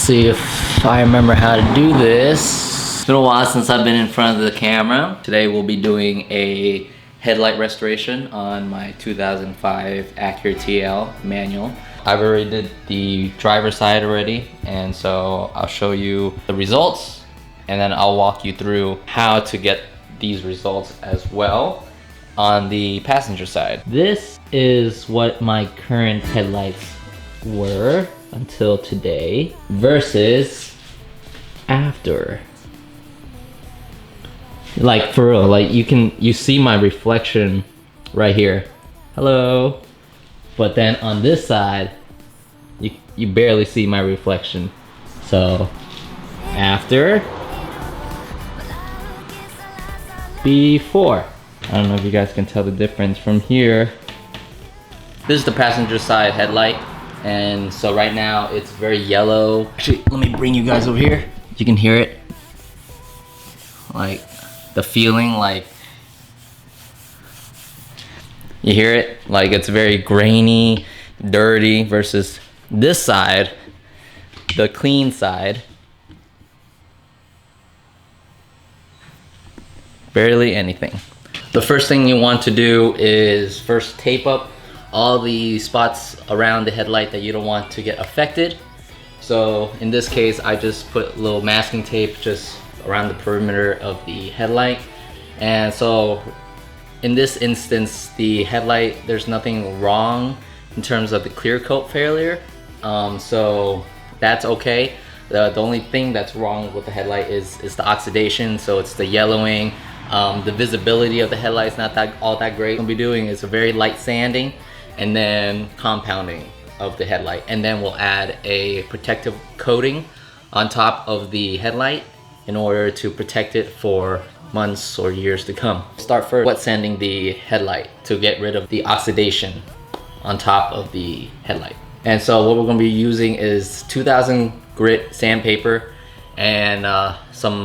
see if I remember how to do this. It's been a while since I've been in front of the camera. Today we'll be doing a headlight restoration on my 2005 Acura TL Manual. I've already did the driver's side already, and so I'll show you the results and then I'll walk you through how to get these results as well on the passenger side. This is what my current headlights were until today versus after. Like for real, like you see my reflection right here. Hello. But then on this side, you barely see my reflection. So after, before. I don't know if you guys can tell the difference from here. This is the passenger side headlight. And so right now it's very yellow. Actually, let me bring you guys over here. You can hear it. Like the feeling, like you hear it, like it's very grainy, dirty versus this side, the clean side. Barely anything. The first thing you want to do is first tape up all the spots around the headlight that you don't want to get affected. So in this case, I just put a little masking tape just around the perimeter of the headlight. And so in this instance, the headlight, there's nothing wrong in terms of the clear coat failure. So that's okay. The only thing that's wrong with the headlight is the oxidation. So it's the yellowing. The visibility of the headlight is not all that great. What we'll be doing is a very light sanding and then compounding of the headlight. And then we'll add a protective coating on top of the headlight in order to protect it for months or years to come. Start first wet sanding the headlight to get rid of the oxidation on top of the headlight. And so what we're gonna be using is 2000 grit sandpaper and some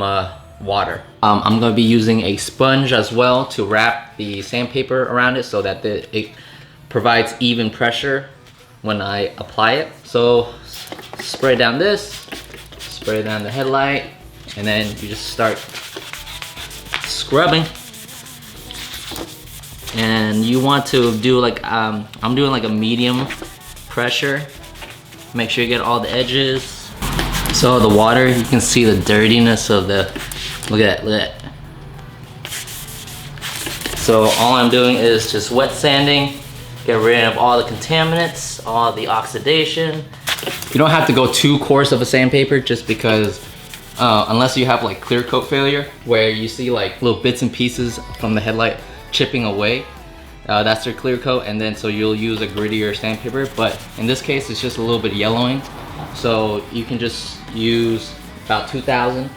water. I'm gonna be using a sponge as well to wrap the sandpaper around it so that it provides even pressure when I apply it. So spray down this, spray down the headlight, and then you just start scrubbing. And you want to do like, I'm doing like a medium pressure. Make sure you get all the edges. So the water, you can see the dirtiness of the, look at that, look at that. So all I'm doing is just wet sanding, get rid of all the contaminants, all the oxidation. You don't have to go too coarse of a sandpaper just because unless you have like clear coat failure where you see like little bits and pieces from the headlight chipping away. That's their clear coat, and then so you'll use a grittier sandpaper. But in this case, it's just a little bit yellowing. So you can just use about 2000,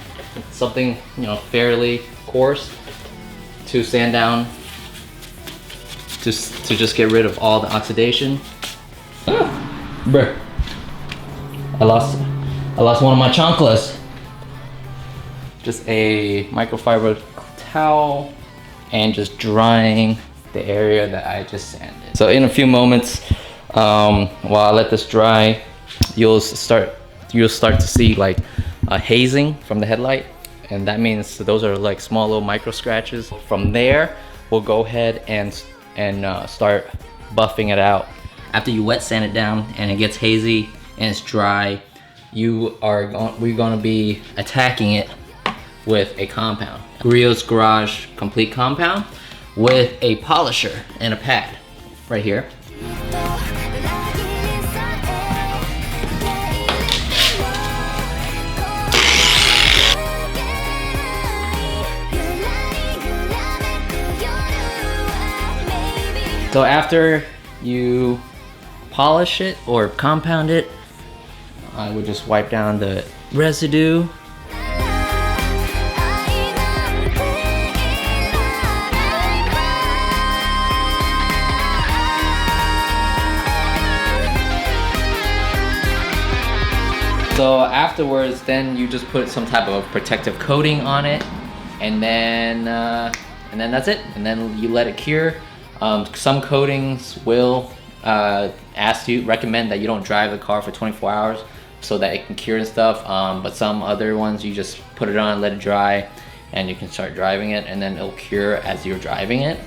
something, you know, fairly coarse to sand down, to just get rid of all the oxidation. Bruh, I lost one of my chanclas. Just a microfiber towel and just drying the area that I just sanded. So in a few moments, while I let this dry, you'll start to see like a hazing from the headlight, and that means those are like small little micro scratches. From there, we'll go ahead and start buffing it out. After you wet sand it down and it gets hazy and it's dry, we're gonna be attacking it with a compound, Griot's Garage Complete Compound, with a polisher and a pad right here. So after you polish it or compound it, I would just wipe down the residue. So afterwards, then you just put some type of protective coating on it, and then that's it. And then you let it cure. Some coatings will recommend that you don't drive the car for 24 hours so that it can cure and stuff. But some other ones you just put it on, let it dry, and you can start driving it, and then it'll cure as you're driving it.